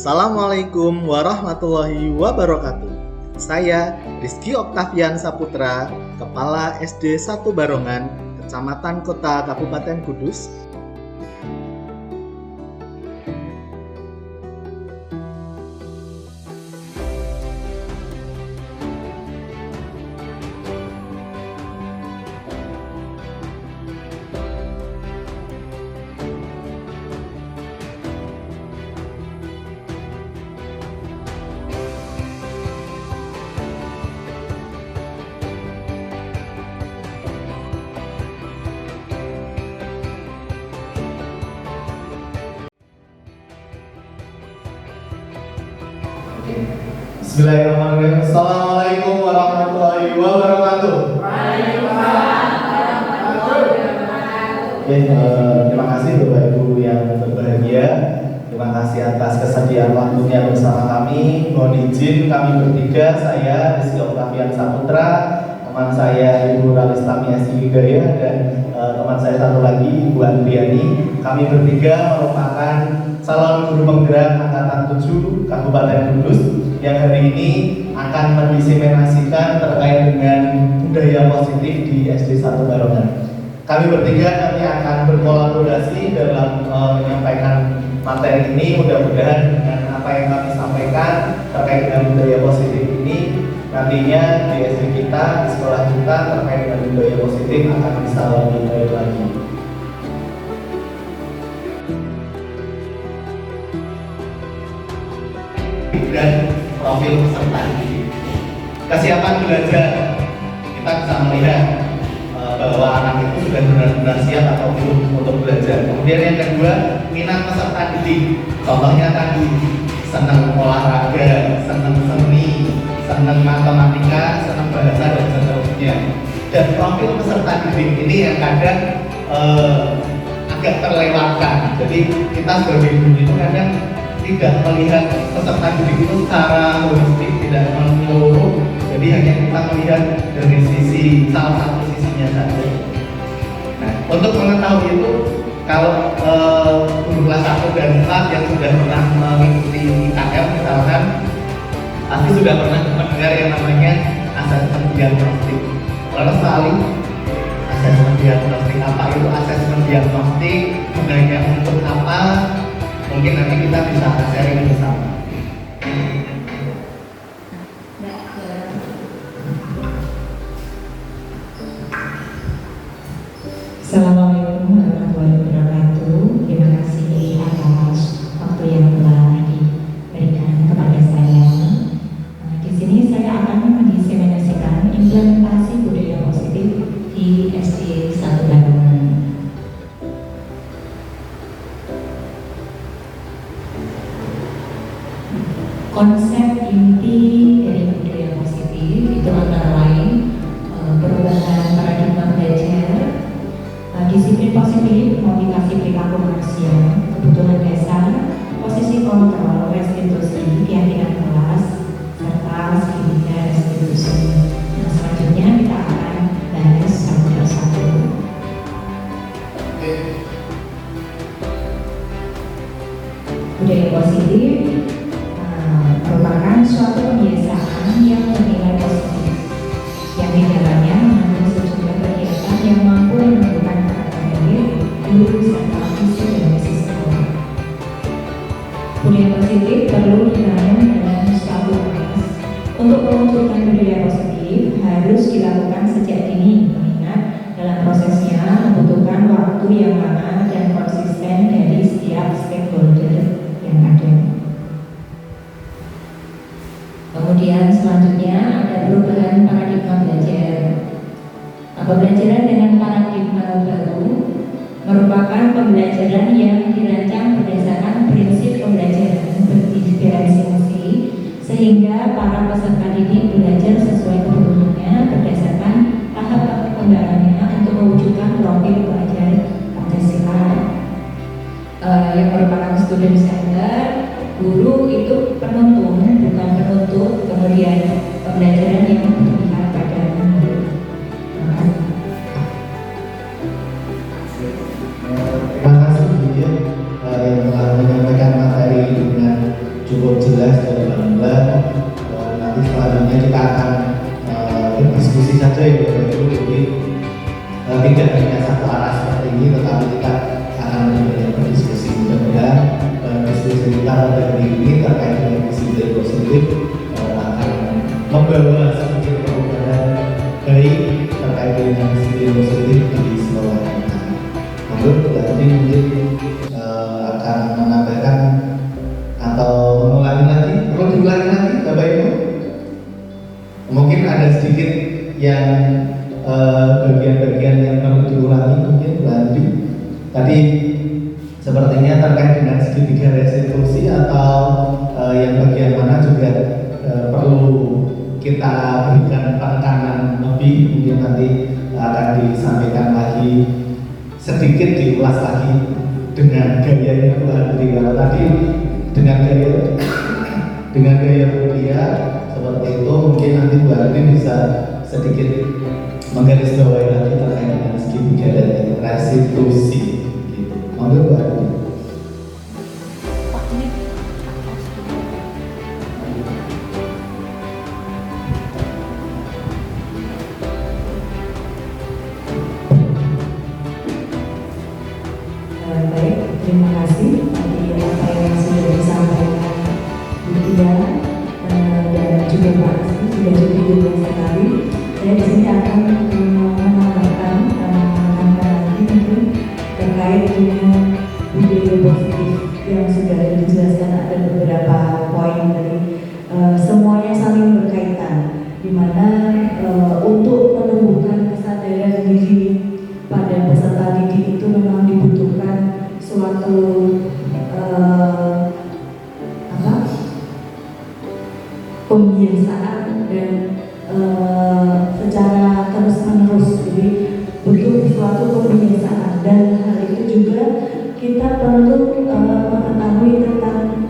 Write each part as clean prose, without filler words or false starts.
Assalamualaikum warahmatullahi wabarakatuh. Saya Rizky Oktavian Saputra, Kepala SD 1 Barongan, Kecamatan Kota Kabupaten Kudus. Bismillahirrahmanirrahim. Assalamualaikum warahmatullahi wabarakatuh. Oke, terima kasih Bapak Ibu yang berbahagia. Terima kasih atas kesediaan waktunya bersama kami. Mohon izin kami bertiga, saya Rizky Oktavian Saputra, teman saya Ibu Ralistami Esti Hidayah, dan teman saya satu lagi Ibu Andriani. Kami bertiga merupakan calon guru penggerak angkatan 7 Kabupaten Kudus yang hari ini akan mendiseminasikan terkait dengan budaya positif di SD 1 Barongan. Kami bertiga nanti akan berkolaborasi dalam menyampaikan materi ini. Mudah-mudahan dengan apa yang kami sampaikan terkait dengan budaya positif ini, nantinya di SD kita, di sekolah kita terkait dengan budaya positif akan bisa lebih baik lagi. Dan profil peserta didik. Kesiapan belajar, kita bisa melihat bahwa anak itu sudah benar-benar siap atau belum untuk belajar. Kemudian yang kedua, minat peserta didik. Contohnya tadi, senang olahraga, senang seni, senang matematika, senang bahasa, dan seterusnya. Dan profil peserta didik ini yang kadang agak terlewatkan. Jadi kita sebagai guru itu kadang tidak melihat peserta didik itu secara holistik, tidak menyeluruh. Jadi hanya kita melihat dari sisi salah satu sisinya saja. Nah, untuk mengetahui itu, kalau guru kelas 1 dan 4 yang sudah pernah mengikuti IKM misalkan, pasti sudah pernah mendengar yang namanya asesmen diagnostik. Lalu sekali, asesmen diagnostik, apa itu asesmen diagnostik, gunanya untuk apa? Mungkin nanti kita bisa sharing bersama. Assalamualaikum warahmatullahi wabarakatuh. Terima kasih atas waktu yang telah diberikan kepada saya. Di sini saya akan mendiseminasikan implementasi budaya positif di SD 1 Barongan. Konsep inti dari budaya positif itu antara lain perubahan paradigma belajar, disiplin positif, motivasi perilaku manusia, kebutuhan dasar, posisi kontrol, restitusi, keyakinan kelas, serta skill restitusi. Nah, selanjutnya kita akan bahas satu persatu. Budaya positif merupakan suatu kebiasaan yang bernilai positif, yang di dalamnya mengandung sejumlah kegiatan yang mampu menentukan karakter diri, guru, serta visi dan misi sekolah. Budaya positif perlu dibangun dalam suatu kelas. Untuk mewujudkan budaya positif harus dilakukan sejak dini, mengingat dalam prosesnya membutuhkan waktu yang lama dan konsisten dari setiap stakeholder yang ada. Kemudian selanjutnya ada perubahan paradigma belajar. Pembelajaran dengan paradigma baru merupakan pembelajaran yang dirancang berdasarkan prinsip pembelajaran berdiferensiasi, sehingga para peserta didik belajar sesuai kebutuhannya berdasarkan tahap perkembangannya untuk mewujudkan profil pelajar Pancasila yang merupakan student center. Guru itu penuntun, bukan penuntut. Kemudian pembelajaran yang berpihak pada murid. Terima kasih Bu yang telah menyampaikan materi dengan kita akan berdiskusi saja ya Bapak Ibu. Jadi tidak hanya satu arah seperti ini, tetapi kita akan berdiskusi. Mudah-mudahan diskusi kita pada hari ini terkait dengan disiplin positif akan membawa sedikit perubahan baik terkait dengan disiplin positif di sekolah kita. Lalu berarti mungkin akan menambahkan atau mengulangi lagi, perlu diulangi lagi Bapak Ibu? Mungkin ada sedikit yang bagian-bagian yang perlu diulangi mungkin Andi. Tadi sepertinya terkait dengan segitiga restitusi atau yang bagian mana juga perlu kita berikan penekanan lebih, mungkin nanti akan disampaikan lagi sedikit, diulas lagi dengan gayanya Bu Andi. Kalau tadi dengan gaya kuliah seperti itu, mungkin nanti Bu Andi bisa sedikit menggarisbawahi lagi terkait dengan segitiga dan restitusi gitu. Monggo Bu Andi. Baik, terima kasih tadi apa yang sudah disampaikan Bu Tia dan juga Pak Asti sudah cukup jelas sekali. Saya di sini akan menambahkan lagi mungkin terkait dengan budaya positif yang sudah dijelaskan. Ada beberapa poin dari semuanya saling berkaitan, di mana untuk menumbuhkan kesadaran diri pada peserta didik itu memang dibutuhkan suatu pembiasaan dan secara terus-menerus. Jadi butuh suatu pembiasaan, dan hal itu juga kita perlu mengetahui tentang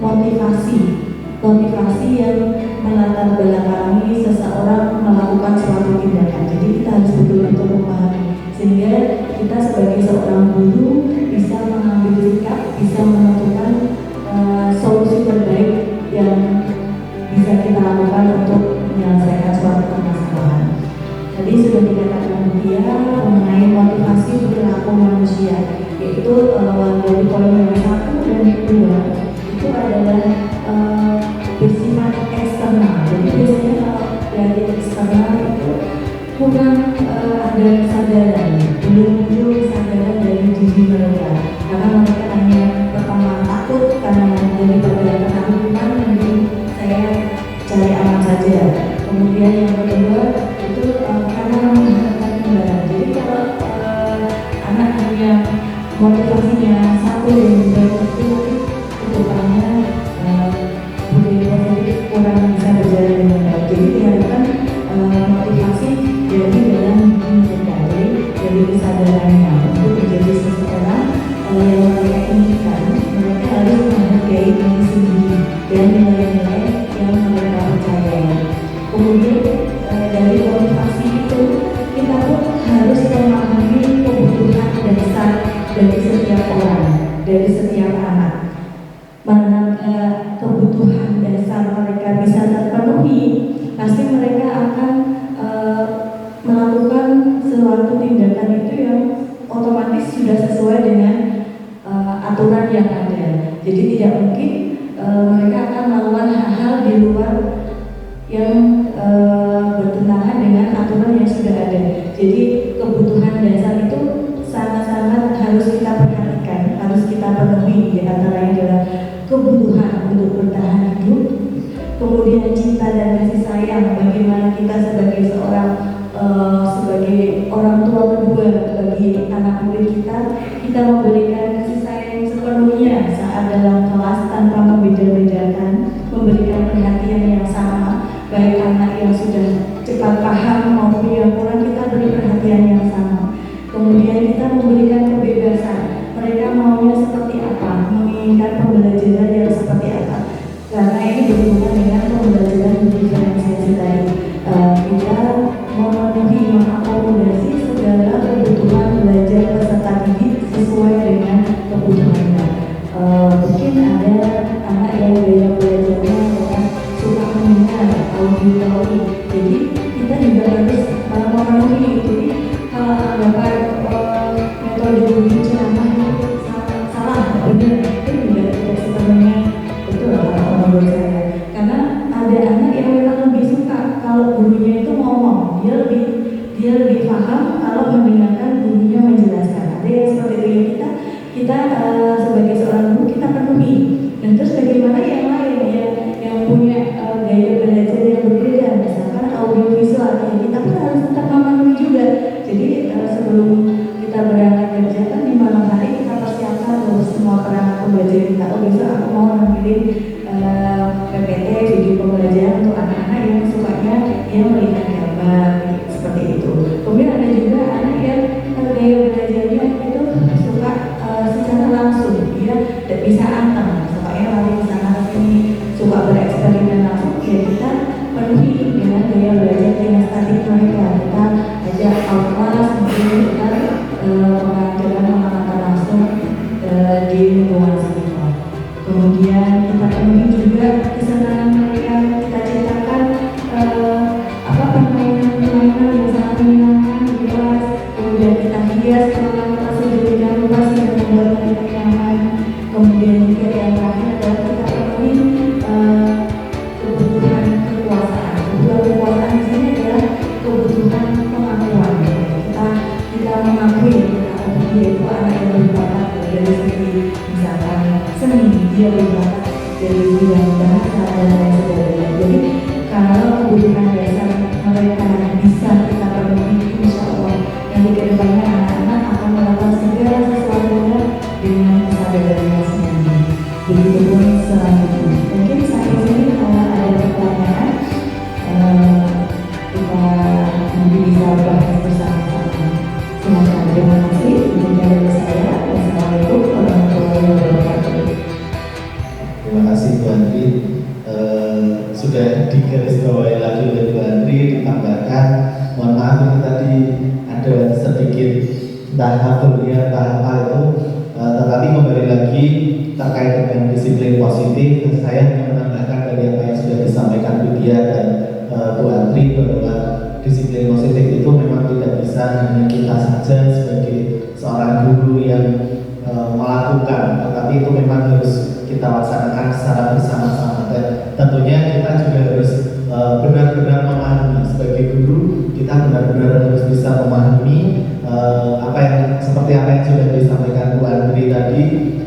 motivasi yang melatar belakangi seseorang melakukan suatu tindakan. Jadi kita harus betul-betul memahami, sehingga kita sebagai seorang guru bisa mengambil sikap, bisa menentukan solusi terbaik yang bisa kita lakukan untuk menyelesaikan suatu permasalahan. Tadi sudah dikatakan dia mengenai motivasi perilaku manusia, yaitu dari poin yang 1 dan 2 itu adalah bersifat eksternal. Jadi biasanya kalau dari eksternal itu kurang ada kesadaran, belum kesadaran dari diri mereka, karena mereka hanya pertama takut karena daripada ketakutan mungkin saya cari aman saja. Kemudian yang kedua itu karena mengharapkan imbalan. Jadi kalau anak hanya motivasinya 1 dan 2 itu kedepannya budaya positif kurang bisa berjalan dengan baik. Jadi diharapkan motivasi dari dalam diri mereka, dari kesadarannya untuk menjadi seseorang yang mereka inginkan. Mereka harus menghargai diri sendiri dan nilai-nilai yang mereka percayai. Kemudian dari motivasi itu kita pun harus memahami kebutuhan dasar dari setiap orang, dari setiap anak. Mana kebutuhan dasar mereka bisa terpenuhi, pasti mereka akan melakukan suatu tindakan itu yang otomatis sudah sesuai dengan aturan yang ada. Jadi tidak mungkin mereka akan melakukan hal-hal di luar yang bertentangan dengan aturan yang sudah ada. Jadi kebutuhan dasar itu sangat-sangat harus kita perhatikan, harus kita penuhi. Di antaranya adalah kebutuhan untuk bertahan hidup, kemudian cinta dan kasih sayang. Bagaimana kita sebagai sebagai orang tua kedua bagi anak murid kita memberikan kasih sayang sepenuhnya saat dalam kelas tanpa membeda-bedakan, memberikan perhatian yang sama, baik anak yang sudah cepat paham maupun yang kurang, kita beri perhatian yang sama. Kemudian kita memberikan kebebasan, mereka maunya seperti apa, menginginkan pembelajaran yang seperti apa, karena ini berhubungan dengan pembelajaran diferensiasi tadi. Kita memenuhi, mengakomodasi segala kebutuhan belajar peserta didik sesuai dengan kebutuhannya. Mungkin ada anak yang gaya belajarnya suka mendengar atau diketahui. Jadi kita juga harus memenuhi. Jadi kalau anggapan metode bullying ceramah itu salah, benar, itu juga tidak sepenuhnya betul kalau menurut saya. Karena ada anak yang memang lebih suka kalau gurunya itu ngomong, dia lebih paham kalau mendengarkan gurunya menjelaskan. Ada yang seperti itu ya, kita sebagai seorang guru kita penuhi. Dan terus bagaimana yang lain yang punya gaya belajar yang berbeda, misalkan audiovisual, ya kita pun harus tetap memenuhi juga. Jadi sebelum kita berangkat kerja kan di malam hari kita persiapkan tuh semua perangkat pembelajaran kita. Oh besok aku mau nampilin PPT video pembelajaran untuk anak-anak yang sukanya dia melihat gambar seperti itu. Kemudian ada juga anak yang gaya belajarnya itu suka secara langsung, dia tidak bisa anteng, sukanya lari ke sana ke sini, suka bereksperimen langsung. Ya kita penuhi dengan gaya belajar kinestetik mereka. Kita ajak kelas, kemudian kita mengajarkan langsung di lingkungan sekitar. Kemudian kita penuhi juga kesenangan mereka, kita ciptakan permainan-permainan yang sangat menyenangkan di kelas. Kemudian kita hias ruangan kelas sedemikian rupa sehingga membuat mereka nyaman. Kemudian juga yang terakhir adalah kita penuhi kebutuhan kekuasaan. Kebutuhan kekuasaan di sini adalah kebutuhan pengakuan. Kita mengakui bahwa dia itu anak yang berbakat dari segi misalkan seni, dia berbakat dari bidang bahasa dan lain sebagainya. Jadi kalau kebutuhan dasar mereka bisa kita penuhi, insya Allah nanti ke depannya anak-anak akan melakukan segala sesuatunya dengan kesadarannya sendiri. Begitupun selanjutnya. Mungkin sampai sini kalau ada pertanyaan kita nanti bisa bahas bersama-sama. Silakan. Terima kasih. Demikian dari saya. Wassalamualaikum warahmatullahi wabarakatuh. Terima kasih Bu Andri. Sudah digarisbawahi lagi oleh Bu Andri, ditambahkan, mohon maaf ini tadi ada sedikit tahap berbeda tahap itu, tetapi kembali lagi terkait dengan disiplin positif, saya ingin menambahkan dari apa yang sudah disampaikan Bu Dia dan Bu Andri bahwa disiplin positif itu memang tidak bisa hanya kita saja sebagai seorang guru yang melakukan, tetapi itu memang harus kita laksanakan secara bersama-sama. Dan tentunya kita juga harus benar-benar memahami sebagai guru, kita benar-benar harus bisa memahami seperti apa yang sudah disampaikan Bu Andri tadi,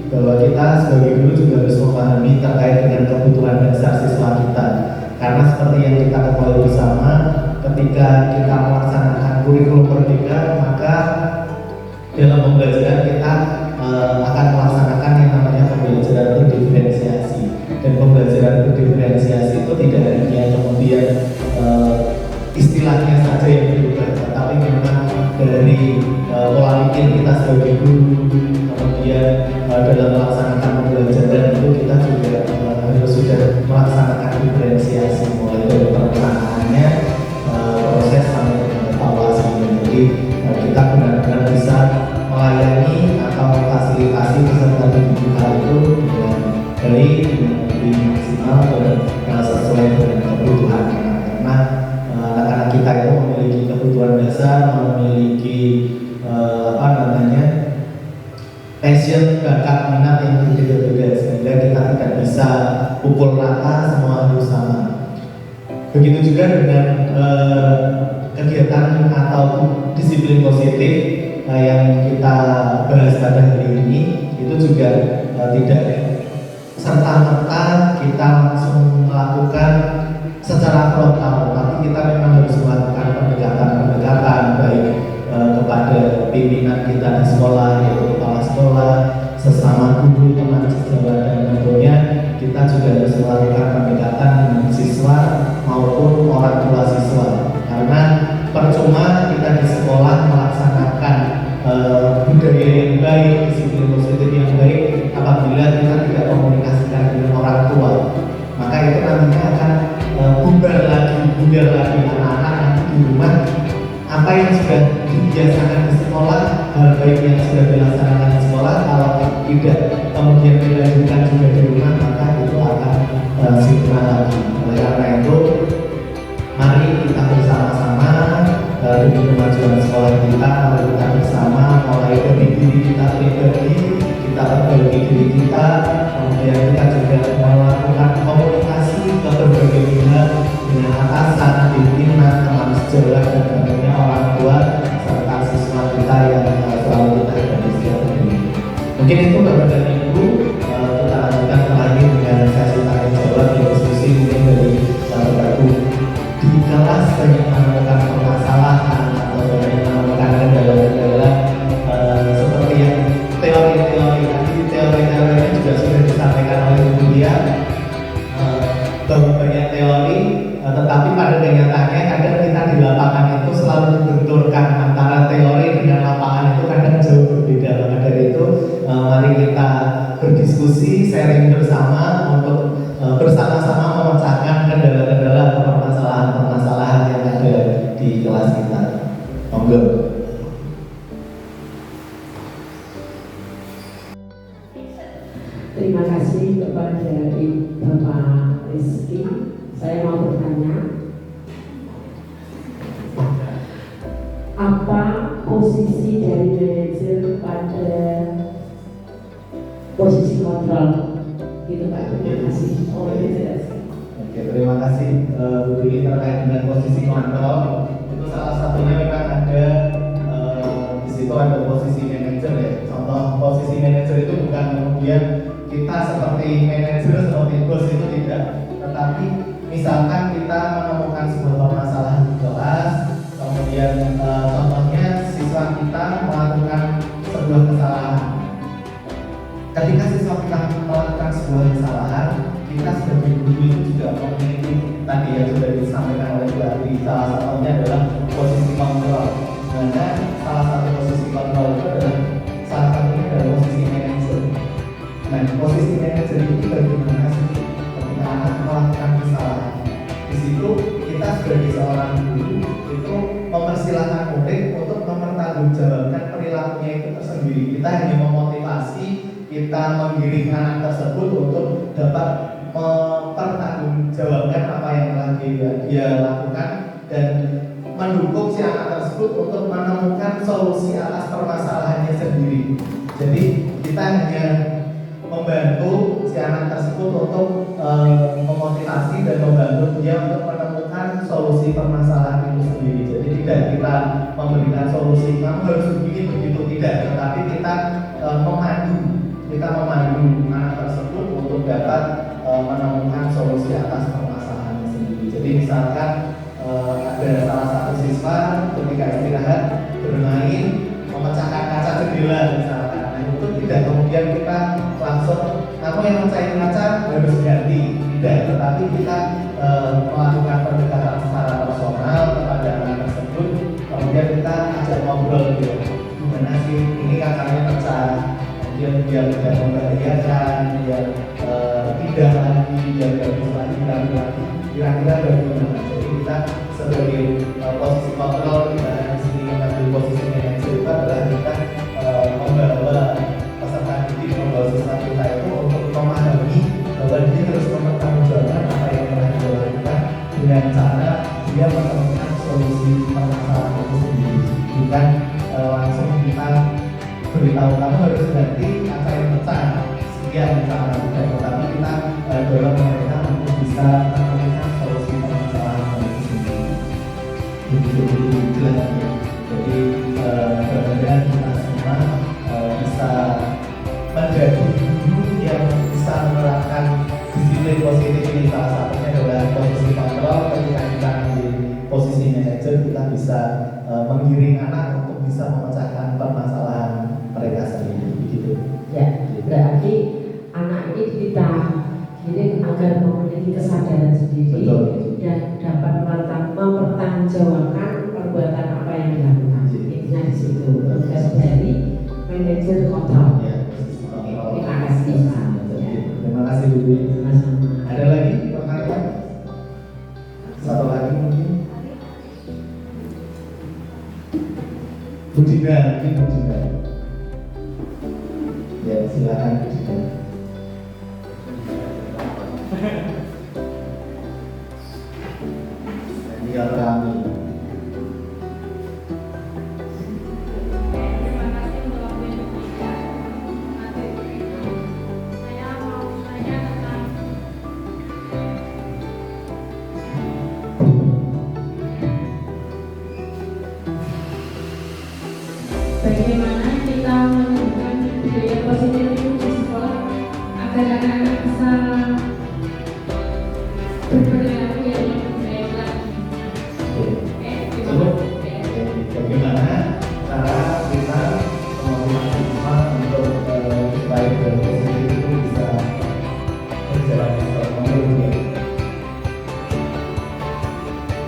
bahwa kita sebagai guru juga harus memahami terkait dengan kebutuhan dasar siswa kita. Karena seperti yang kita ketahui bersama, ketika kita melaksanakan kurikulum merdeka, maka dalam pembelajaran kita akan melaksanakan yang namanya pembelajaran berdiferensiasi. Dan pembelajaran berdiferensiasi itu tidak hanya kemudian istilahnya saja yang berubah, tetapi memang dari pola pikir kita sebagai guru, kemudian dalam melaksanakan pembelajaran itu kita juga harus sudah melaksanakan diferensiasi mulai dari perencanaannya, proses sampai dengan evaluasi. Jadi kita benar-benar bisa melayani atau fasilitasi peserta didik kita itu dengan baik, dengan lebih maksimal dan sesuai dengan kebutuhan. Karena anak-anak kita itu memiliki kebutuhan dasar, memiliki passion, bakat, minat yang berbeda-beda, sehingga kita tidak bisa pukul rata, semua harus sama. Begitu juga dengan kegiatan atau disiplin positif yang kita bahas pada hari ini, itu juga tidak serta-merta kita langsung melakukan secara frontal, tapi kita memang harus melakukan pendekatan-pendekatan baik kepada pimpinan kita di sekolah, yaitu kepala sekolah, sesama guru, teman sejawat, dan tentunya kita juga harus melakukan pendekatan dengan siswa maupun orang tua siswa. Karena percuma kita di sekolah melaksanakan budaya yang baik, disiplin positif yang baik, apabila kita tidak komunikasikan dengan orang tua, maka itu nantinya akan bubar lagi anak-anak nanti di rumah. Apa yang sudah dibiasakan di sekolah, hal baik yang sudah dilaksanakan di sekolah, kalau tidak kemudian dilanjutkan juga di rumah, maka itu akan sirna lagi. Oleh karena itu, banyak menemukan permasalahan atau banyak menemukan kendala-kendala seperti yang teori-teori tadi, teorinya juga sudah disampaikan oleh Bu Dia, bahwa banyak teori, tetapi pada kenyataannya kadang kita di lapangan itu selalu dibenturkan antara teori dengan lapangan, itu kadang jauh berbeda. Maka dari itu mari kita berdiskusi, sharing bersama untuk bersama-sama memecahkan kendala-kendala atau permasalahan-permasalahan yang ada di kelas kita. Monggo. Terima kasih kepada Bapak Rizky. Saya mau bertanya, apa posisi dari manajer pada posisi kontrol? Gitu Pak, terima kasih. Oh, jelas. Oke, terima kasih Bu Dwi terkait dengan posisi kontrol. Itu salah satunya memang ada di situ ada posisi manajer ya. Contoh posisi manajer itu bukan kemudian kita seperti manajer, seperti bos, itu tidak. Tetapi misalkan kita menemukan sebuah permasalahan di kelas, kemudian contohnya siswa kita melakukan sebuah kesalahan. Ketika siswa kita melakukan sebuah kesalahan, kita sebagai guru itu juga memiliki tadi yang sudah disampaikan oleh Bu Adi, salah satunya adalah posisi kontrol. Karena salah satu posisi kontrol itu adalah salah satunya adalah posisi manajer. Nah, posisi manajer itu bagaimana sih ketika anak melakukan kesalahan? Di situ kita sebagai seorang guru itu mempersilahkan murid untuk mempertanggungjawabkan perilakunya itu tersendiri. Kita hanya memotivasi, kita menggiring anak tersebut untuk dapat mempertanggungjawabkan apa yang telah dia lakukan dan mendukung si anak tersebut untuk menemukan solusi atas permasalahannya sendiri. Jadi kita hanya membantu si anak tersebut untuk memotivasi dan membantu dia untuk menemukan solusi permasalahan itu sendiri. Jadi tidak kita memberikan solusi kamu harus begini begitu, tidak, tetapi kita memandu anak tersebut untuk dapat menemukan solusi atas permasalahannya sendiri. Jadi misalkan ada salah satu siswa ketika istirahat bermain memecahkan kaca jendela misalkan, nah itu tidak kemudian kita langsung kamu yang mecahin kaca harus ganti, tidak, tetapi kita melakukan pendekatan secara personal kepada anak tersebut, kemudian kita ajak ngobrol gitu, gimana sih ini kacanya pecah, kemudian biar tidak membahayakan, biar tidak lagi, biar bagus lagi, kira-kira bagaimana. Jadi kita sebagai posisi kontrol, kita di sini mengambil posisi manajer itu adalah kita membawa peserta didik, membawa siswa kita itu untuk memahami bahwa dia harus mempertanggungjawabkan apa yang telah dia lakukan dengan cara dia menemukan solusi permasalahan itu sendiri, bukan langsung kita beritahu kamu harus ganti apa yang pecah sekian misalnya, tetapi kita dorong mereka untuk bisa menemukan solusi permasalahan itu sendiri. Begitu jelas ya. Jadi mudah-mudahan kita semua bisa menjadi guru yang bisa menerapkan disiplin positif ini. Salah satunya adalah posisi kontrol. Ketika kita di posisi manajer, kita bisa menggiring anak untuk bisa memecahkan permasalahan mereka sendiri. Begitu. Ya, berarti anak ini kita kirim agar memiliki kesadaran sendiri. Betul. Dan dapat mempertanggungjawabkan perbuatan apa yang dilakukan. Intinya di situ. Tugas dari manajer kontrol. Ya, Terima kasih Pak. Ya. Terima kasih Bu Dwi. Sama-sama. Ada lagi pertanyaan? Satu lagi mungkin. Bu Dina, mungkin Bu Dina. Ya, silakan Bu Dina. Senior kami. Terima kasih untuk waktu yang diberikan materi ini. Saya mau tanya tentang bagaimana kita menunjukkan budaya positif itu di sekolah agar anak-anak bisa berperilaku yang lebih baik lagi. Cukup. Bagaimana cara kita memotivasi siswa untuk supaya berpositif itu bisa berjalan di sekolah.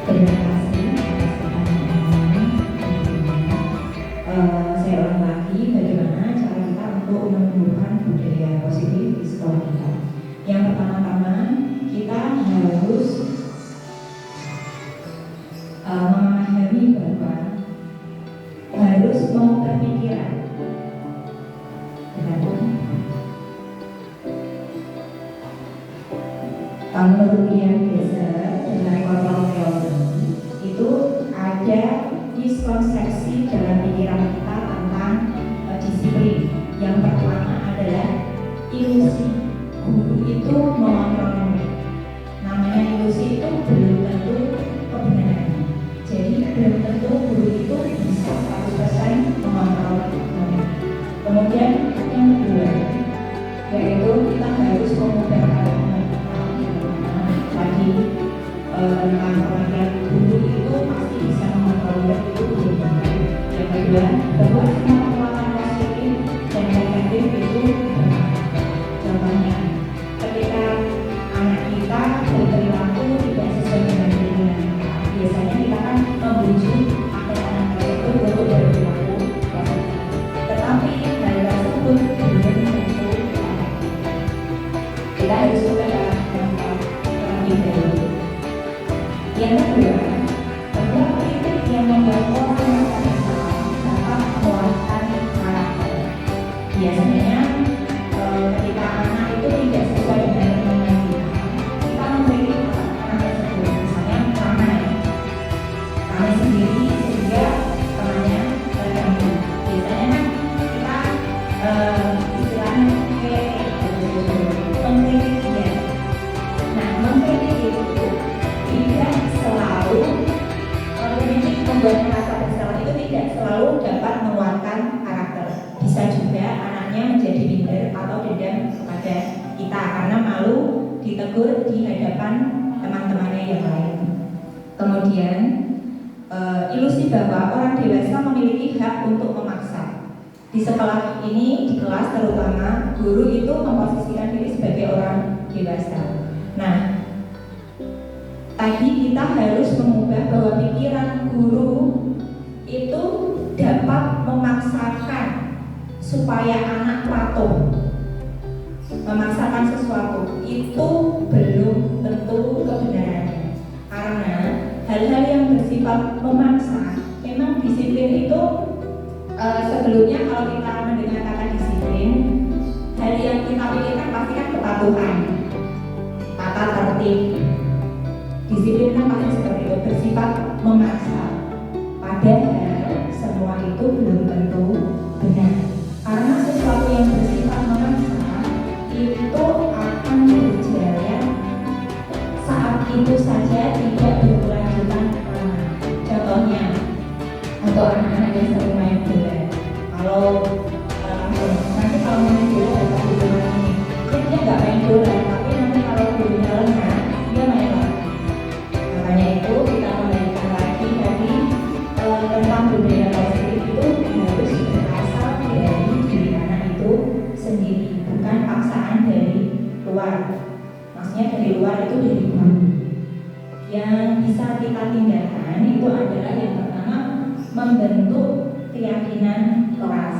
Terima kasih atas pertanyaannya. Saya ulang lagi bagaimana cara kita untuk menumbuhkan budaya positif di sekolah kita. Yang pertama-tama kita harus memahami bahwa harus mengubah pikiran. Menurut Ian Geser dengan kontrol teori itu ada miskonsepsi dalam pikiran kita tentang disiplin. Yang pertama adalah ilusi guru itu mengontrol murid. Namanya ilusi itu belum tentu kebenaran. Jadi belum tentu guru itu bisa 100% mengontrol murid. Kemudian yang kedua yaitu kita harus mengubah tadi tentang pengertian guru itu pasti bisa mengontrol murid itu belum tentu. Yang kedua bahwa semua perlakuan positif dan negatif itu benar. Contohnya ketika anak kita berperilaku tidak sesuai dengan keinginan kita, biasanya kita kan membujuk agar anak tersebut untuk berperilaku positif. Tetapi hal tersebut belum tentu kita harus bekerja terlebih dahulu. Yang kedua, bahwa kritik yang membuat orang merasa bersalah dapat menguatkan karakter. Biasanya ketika anak itu tidak sesuai dengan keinginan kita memberi anak tersebut, misalnya kami sendiri sehingga temannya terganggu. Biasanya kan kita istilahnya mengkritik dia. Nah, mengkritik itu tidak selalu kritik membuat merasa bersalah itu tidak selalu dapat menguatkan karakter. Bisa juga anaknya menjadi minder atau dendam kepada kita karena malu ditegur di hadapan teman-temannya yang lain. Kemudian ilusi bahwa orang dewasa memiliki hak untuk memaksa. Di sekolah ini, di kelas terutama, guru itu memposisikan diri sebagai orang dewasa. Nah, tadi kita harus mengubah bahwa pikiran guru itu dapat memaksakan supaya anak patuh. Memaksakan sesuatu itu belum tentu kebenarannya. Karena hal-hal yang bersifat memaksa, memang disiplin itu sebelumnya kalau kita mendengar kata disiplin, hal yang kita pikirkan pasti kan kepatuhan, tata tertib. Disiplin kan pasti seperti itu, bersifat memaksa. Padahal semua itu belum tentu benar. Karena sesuatu yang bersifat memaksa itu akan berjalan saat itu saja, tidak berkelanjutan lama. Contohnya untuk anak-anak yang sering main bola, kalau nanti kalau main bola dapat hukuman ini, dia nggak main bola, tapi nanti kalau gurunya lengah, dia main lagi. Makanya itu kita kembalikan lagi tadi tentang budaya positif itu harus berasal dari diri anak itu sendiri, bukan paksaan dari luar. Maksudnya dari luar itu dari guru. Yang bisa kita tindakan itu adalah yang pertama, membentuk keyakinan kelas.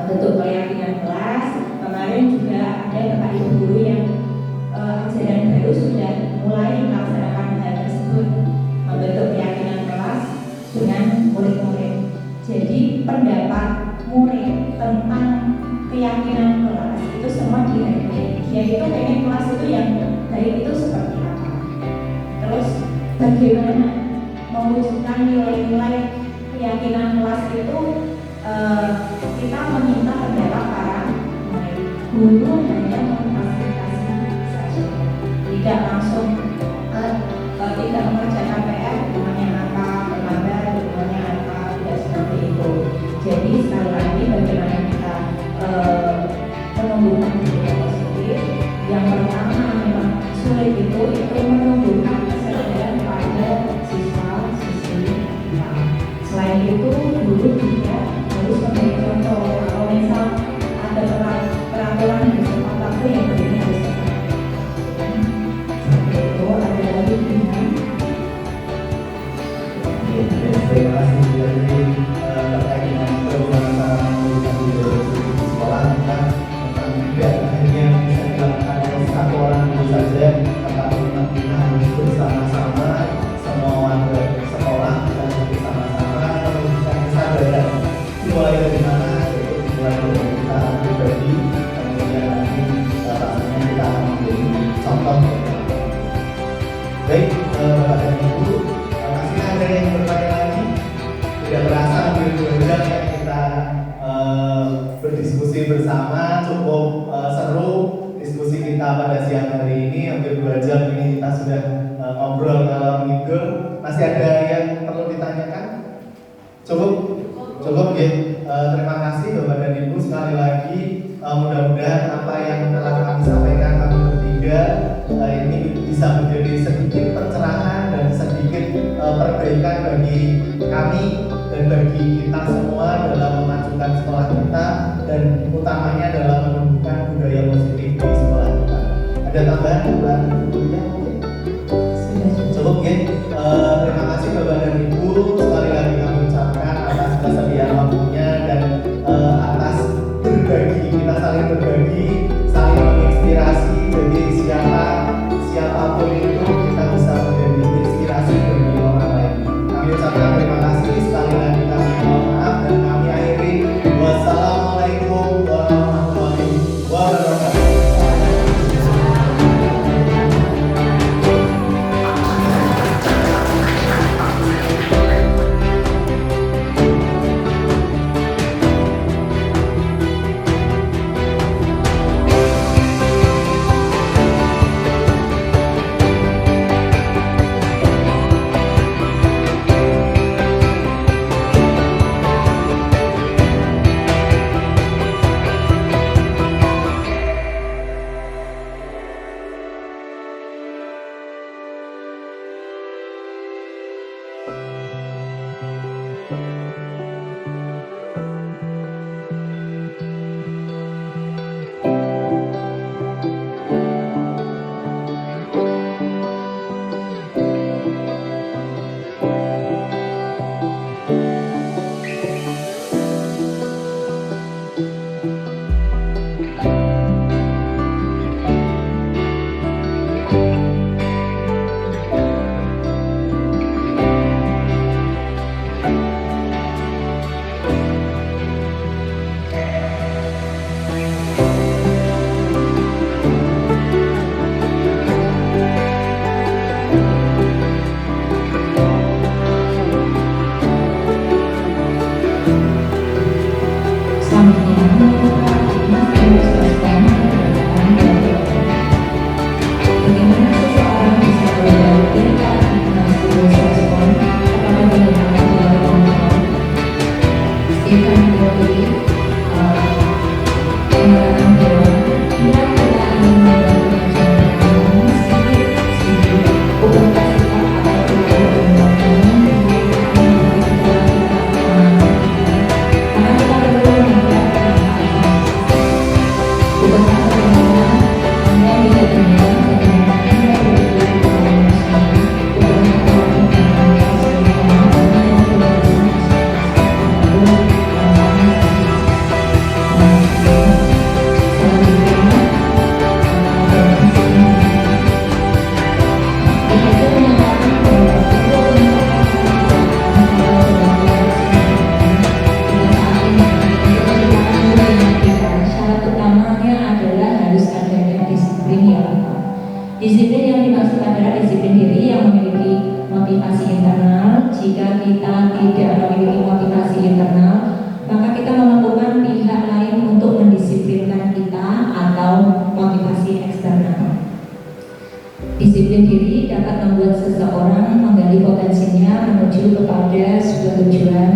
Bentuk keyakinan kelas, kemarin juga ada Bapak Ibu guru yang ajaran baru sudah mulai melaksanakan hal tersebut, membentuk keyakinan kelas dengan murid-murid. Jadi pendapat murid tentang keyakinan kelas itu semua dihargai. Dia itu pengen kelas itu yang baik itu seperti apa. Terus bagaimana mewujudkan nilai-nilai keyakinan kelas itu, kita meminta pendapat para murid. Guru hanya memfasilitasi saja, tidak langsung tidak mengerjakan PR, hukumannya apa, terlambat, hukumannya apa, tidak seperti itu. Jadi sekali lagi bagaimana kita menumbuhkan budaya positif. Yang pertama memang sulit itu menumbuhkan kesadaran pada siswa Terima kasih dari terkait dengan bagaimana cara memberikan ideologi di sekolah tentang tidak hanya bisa dilakukan oleh satu orang dulu saja, tetapi kita harus bersama-sama semua warga sekolah dan bersama-sama menunjukkan kesadaran dimulai dari mana, yaitu dimulai dari kita pribadi, kemudian nanti pastinya kita akan menjadi contoh. Baik, Bapak dan Ibu, masih ada yang bertanya lagi? Tidak terasa hampir 2 jam ya kita berdiskusi bersama, cukup seru diskusi kita pada siang hari ini. Hampir 2 jam ini kita sudah ngobrol ngalor ngidul. Masih ada yang perlu ditanyakan? Cukup? Cukup ya. Terima kasih Bapak dan Ibu sekali lagi. Mudah-mudahan apa yang telah kami sampaikan kami bertiga ini bisa menjadi sedikit pencerahan dan sedikit perbaikan bagi kami dan bagi kita semua dalam memajukan sekolah kita dan utamanya dalam menumbuhkan budaya positif di sekolah kita. Ada tambahan buat Ibunya mungkin? Cukup ya. Terima kasih Bapak dan Ibu, sekali lagi kami ucapkan atas kesediaan waktunya dan atas berbagi, kita saling berbagi, saling menginspirasi. Jadi siapapun itu kita bisa menjadi inspirasi bagi orang lain. Kami ucapkan terima kasih sekali lagi, kami mohon maaf dan kami akhiri. Wassalamualaikum warahmatullahi wabarakatuh. Disiplin yang dimaksud adalah disiplin diri yang memiliki motivasi internal. Jika kita tidak memiliki motivasi internal, maka kita memerlukan pihak lain untuk mendisiplinkan kita atau motivasi eksternal. Disiplin diri dapat membuat seseorang menggali potensinya menuju kepada sebuah tujuan,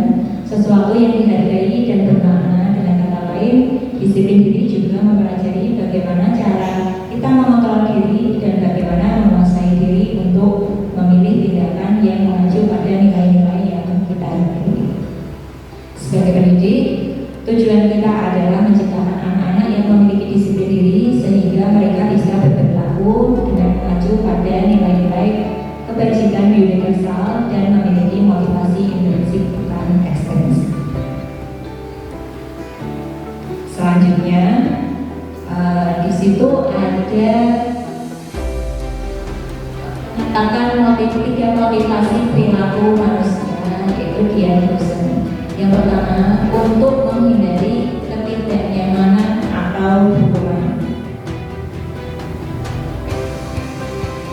sesuatu yang dihargai dan bermakna. Dengan kata lain, disiplin diri juga mempelajari bagaimana cara kita mengontrol diri dan bagaimana menguasai diri untuk memilih tindakan yang mengacu pada nilai-nilai yang kita hargai. Sebagai pendidik, tujuan kita adalah menciptakan anak-anak yang memiliki disiplin diri sehingga mereka bisa berperilaku dengan mengacu pada nilai-nilai kebajikan universal dan memiliki motivasi Ian Dosen. Yang pertama, untuk menghindari ketidaknyamanan atau hukuman.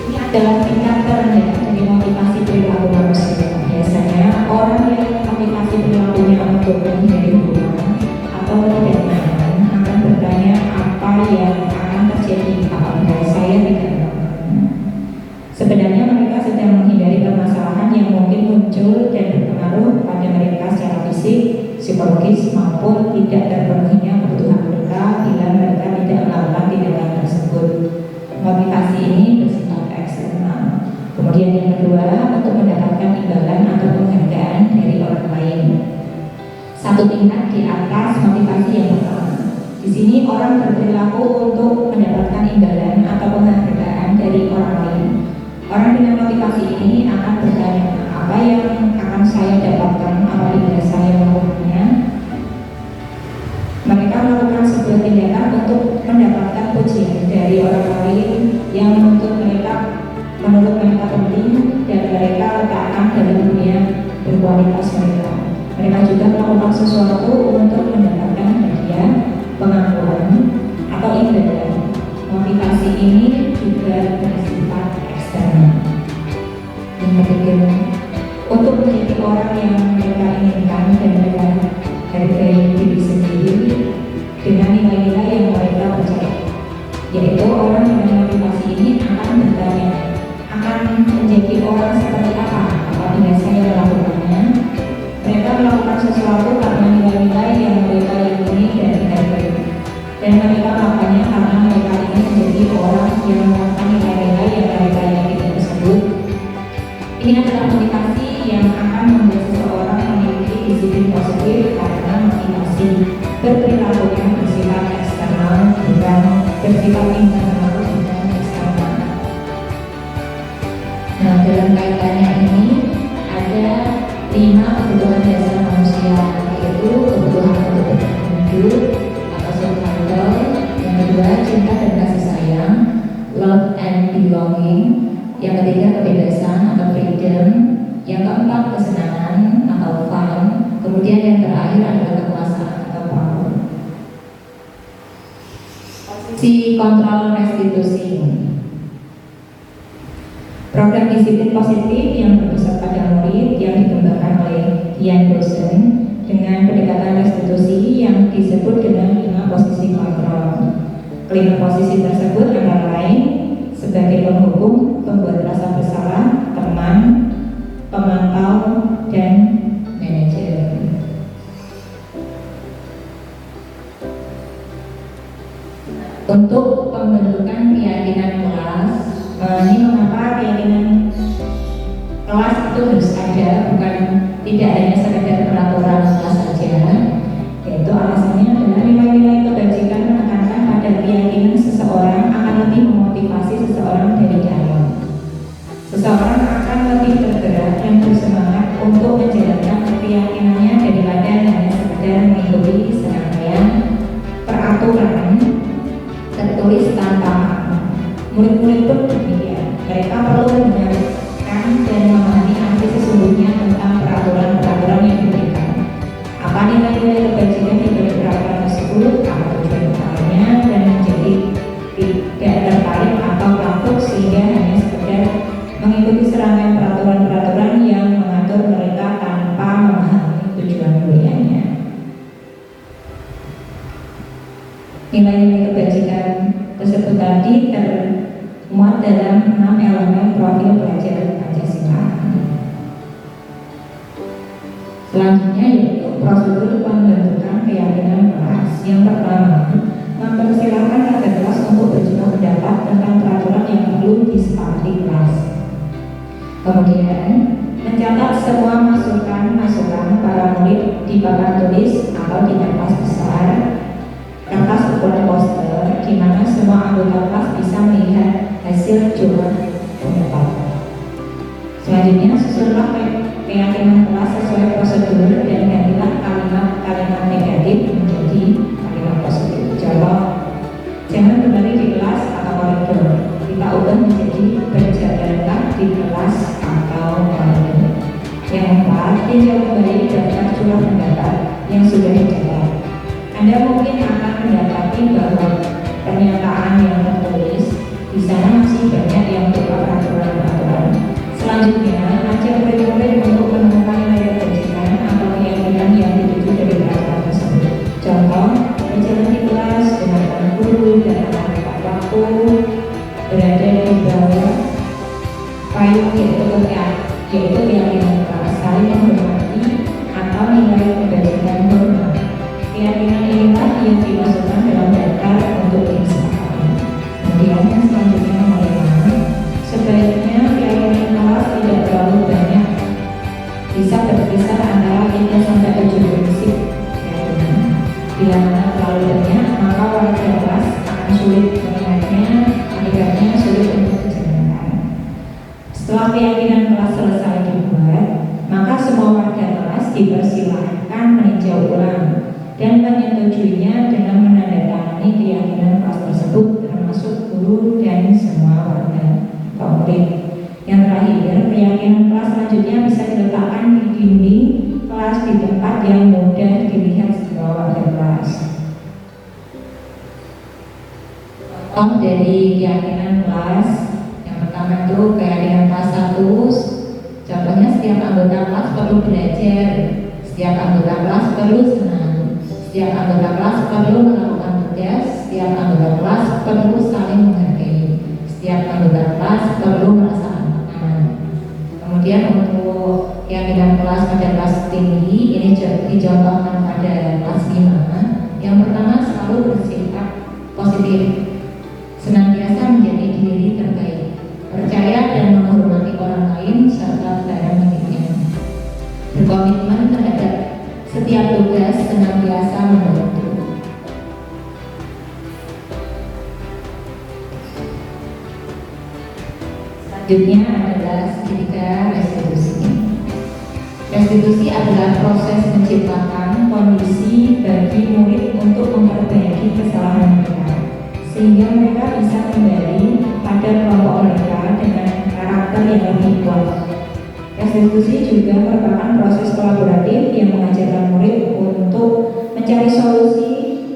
Ini adalah tingkat terendah dari motivasi perilaku manusia. Biasanya orang yang motivasi perilakunya untuk menghindari hukuman atau ketidaknyamanan akan bertanya apa yang akan terjadi apabila saya tidak melakukannya. Sebenarnya mereka sedang menghindari permasalahan yang mungkin muncul dan berpengaruh pada mereka secara fisik, psikologis maupun tidak terpenuhinya kebutuhan mereka bila mereka tidak melakukan tindakan tersebut. Motivasi ini bersifat eksternal. Kemudian yang kedua, untuk mendapatkan imbalan atau penghargaan dari orang lain. Satu tingkat di atas motivasi yang pertama. Di sini orang berperilaku untuk mendapatkan imbalan atau penghargaan dari orang lain. Orang dengan motivasi ini akan bertanya, apa yang akan saya dapatkan apabila saya melakukannya? Mereka melakukan sebuah tindakan untuk mendapatkan pujian dari orang lain yang menurut mereka penting dan mereka letakkan dalam dunia berkualitas mereka. Mereka juga melakukan sesuatu untuk mendapatkan hadiah, pengakuan, atau imbalan. Motivasi ini juga bersifat eksternal. Yang ketiga, untuk menjadi orang yang mereka inginkan dan mereka hargai diri sendiri dengan nilai-nilai yang mereka percaya, yaitu orang dengan motivasi ini akan bertanya, akan menjadi orang seperti apa apabila saya melakukannya. Mereka melakukan sesuatu karena nilai-nilai yang mereka yakini dan dihargai, dan mereka melakukannya karena mereka ingin menjadi orang yang melakukan nilai-nilai yang mereka yakini tersebut. Ini adalah motivasi yang akan membuat seseorang memiliki disiplin positif karena motivasi berperilaku yang bersifat eksternal bukan bersifat internal bukan eksternal. Nah, dalam kaitannya ini ada 5 kebutuhan dasar manusia, yaitu kebutuhan untuk bertahan hidup atau survival. Yang kedua, cinta dan kasih sayang, love and belonging. Yang ketiga, kebebasan atau freedom. Yang keempat, kesenangan atau fun. Kemudian yang terakhir adalah kekuasaan atau power. Posisi kontrol restitusi. Program disiplin positif yang berpusat pada murid yang dikembangkan oleh Ian Dosen dengan pendekatan restitusi yang disebut dengan 5 posisi kontrol. Kelima posisi tersebut antara lain sebagai penghukum, pembuat rasa bersalah, teman, pemantau, dan manajer. Untuk pembentukan keyakinan kelas, ini mengapa keyakinan kelas itu harus ada, bukan tidak hanya sekedar peraturan kelas saja, yaitu alasannya adalah nilai-nilai kebajikan menekankan pada keyakinan seseorang akan lebih memotivasi seseorang dari dalam. Seseorang akan lebih tergerak dan bersemangat untuk menjalankan keyakinannya daripada hanya sekedar mengikuti serangkaian peraturan tertulis tanpa makna. Murid-murid pun demikian. Mereka perlu mendengarkan dan memahami arti sesungguhnya tentang peraturan-peraturan yang diberikan. Apa nilai-nilai kebajikan di balik peraturan tersebut, apa tujuan utamanya, dan menjadi tidak tertarik atau takut sehingga hanya sekedar mengikuti serangkaian peraturan-peraturan yang mengatur mereka tanpa memahami tujuan mulianya. Nilai-nilai kebajikan tersebut tadi termuat dalam 6 elemen profil pelajar Pancasila. Selanjutnya yaitu prosedur pembentukan keyakinan kelas. Yang pertama, mempersilahkan warga kelas untuk berjuang pendapat tentang peraturan yang perlu disepakati kelas. Kemudian, mencatat semua masukan para murid di papan tulis atau di kertas besar, kertas ukuran poster, di mana semua anggota kelas bisa melihat hasil jualan pendapat. Selanjutnya, susunlah keyakinan kelas sesuai prosedur dan gantilah kalimat-kalimat negatif menjadi kalimat positif. Contoh, jangan kembali di kelas atau koridor, kita ubah menjadi berjalanlah di kelas atau koridor. Yang keempat, tinjau kembali daftar curah pendapat yang sudah dicatat. Anda mungkin akan mendapati bahwa pernyataan yang tertulis di sana masih banyak yang berupa peraturan-peraturan. Selanjutnya, ajak murid-murid untuk menemukan nilai kebajikan atau keyakinan yang dituju dari peraturan tersebut. Contoh, berjalan di kelas, dengarkan guru, datang tepat waktu, berada di bawah payung yaitu keyakinan kelas, saling menghormati, atau nilai kebajikan hormat. Keyakinan inilah yang dimasukkan dalam daftar untuk disepakati. Kemudian yang selanjutnya nomor 5, sebaiknya keyakinan kelas tidak terlalu banyak, bisa berkisar antara 3 sampai 7 prinsip keyakinan. Bila mana terlalu banyak, maka warga kelas akan sulit mengingatnya, akibatnya sulit untuk dijalankan. Setelah keyakinan kelas selesai dibuat, maka semua warga kelas dipersilahkan meninjau ulang dan menyetujuinya dengan menandatangani keyakinan kelas tersebut, termasuk guru dan semua warga atau murid. Yang terakhir, keyakinan kelas selanjutnya bisa diletakkan di dinding kelas di tempat yang mudah dilihat semua warga kelas. Contoh dari keyakinan kelas yang pertama itu keyakinan kelas 1. Contohnya setiap anggota kelas perlu belajar, setiap anggota kelas perlu senang, setiap anggota kelas perlu melakukan tugas, setiap anggota kelas perlu saling menghargai, setiap anggota kelas perlu merasa aman. Kemudian untuk keyakinan kelas pada kelas tinggi ini dicontohkan pada kelas 5. Yang pertama, selalu bersifat positif, senantiasa menjadi diri terbaik, percaya dan menghormati orang lain serta barang miliknya, berkomitmen terhadap setiap tugas, senantiasa membantu. Selanjutnya adalah segitiga restitusi. Restitusi adalah proses menciptakan kondisi bagi murid untuk memperbaiki kesalahan mereka, sehingga mereka bisa kembali pada kelompok mereka dengan karakter yang lebih kuat. Restitusi juga merupakan proses kolaboratif yang mengajarkan murid untuk mencari solusi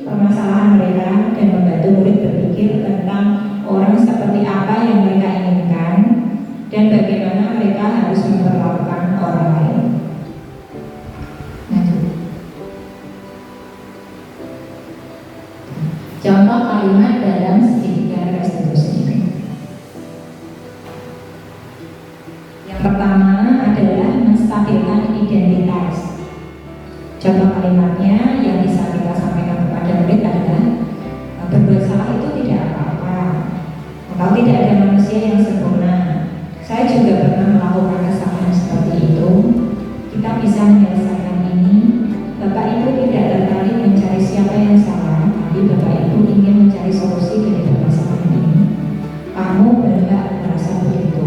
permasalahan mereka dan membantu murid berpikir tentang orang seperti apa yang mereka inginkan dan bagaimana mereka harus memperlakukan orang lain. Contoh kalimat dalam segitiga restitusi. Yang pertama adalah menstabilkan identitas. Contoh kalimatnya yang bisa kita sampaikan kepada murid adalah berbuat salah itu tidak apa-apa, atau tidak ada manusia yang sempurna. Saya juga pernah melakukan kesalahan seperti itu. Kita bisa menyelesaikan ini. Bapak Ibu tidak tertarik mencari siapa yang salah, tapi Bapak Ibu ingin mencari solusi dari permasalahan ini. Kamu berhak merasa begitu.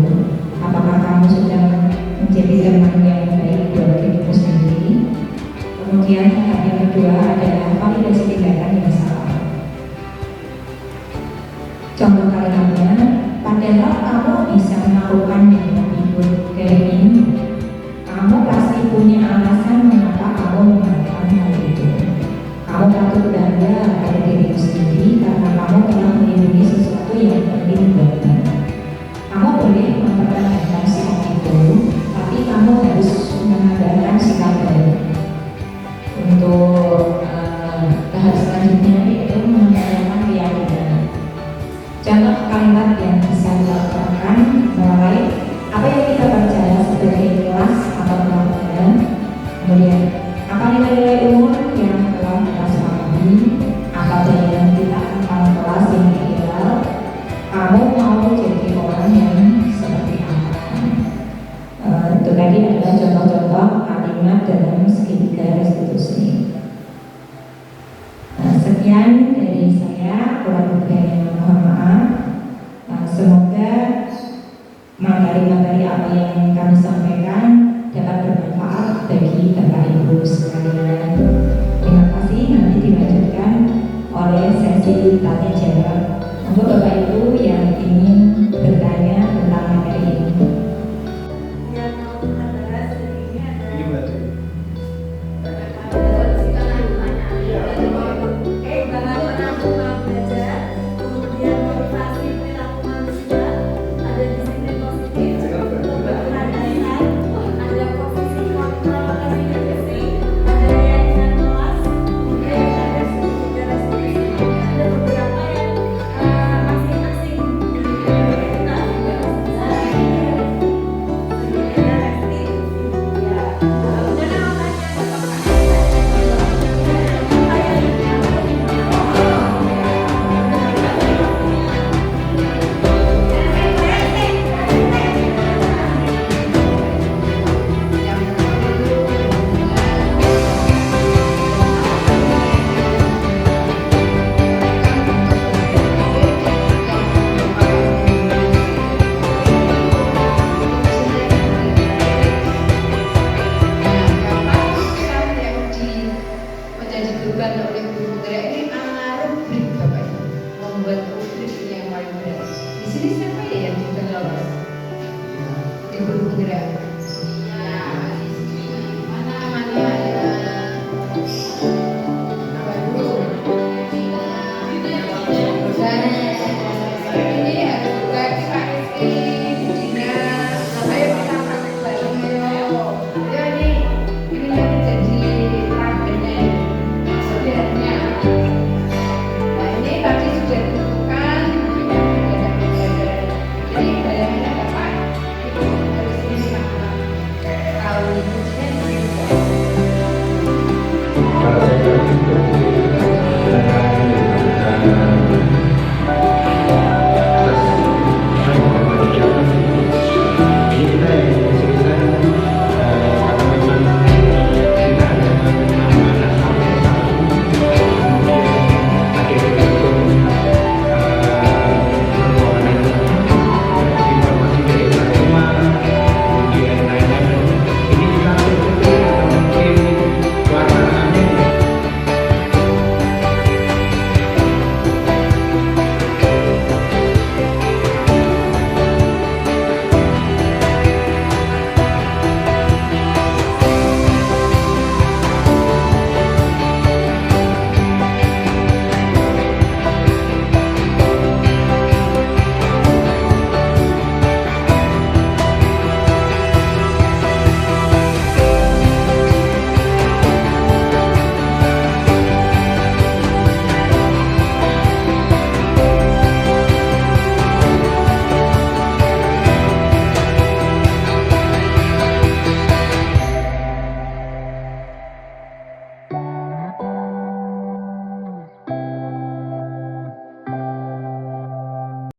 Apakah kamu sedang menjadi teman yang baik buat dirimu sendiri? Kemudian tahap yang kedua adalah validasi tindakan yang salah. Contoh kalimatnya, padahal kamu bisa melakukan yang lebih buruk dari ini. Kamu pasti punya alasan mengapa kamu melakukan hal itu. Kamu patut bangga pada dirimu sendiri karena kamu telah melindungi sesuatu yang penting buatmu. Kamu boleh mempertahankan sikap itu, tapi kamu harus mengandalkan sikap baik. Untuk tahap selanjutnya yaitu menanyakan keyakinan. Contoh kalimat yang bisa dilakukan mulai apa yang kita percaya sebagai kelas atau keluarga, kemudian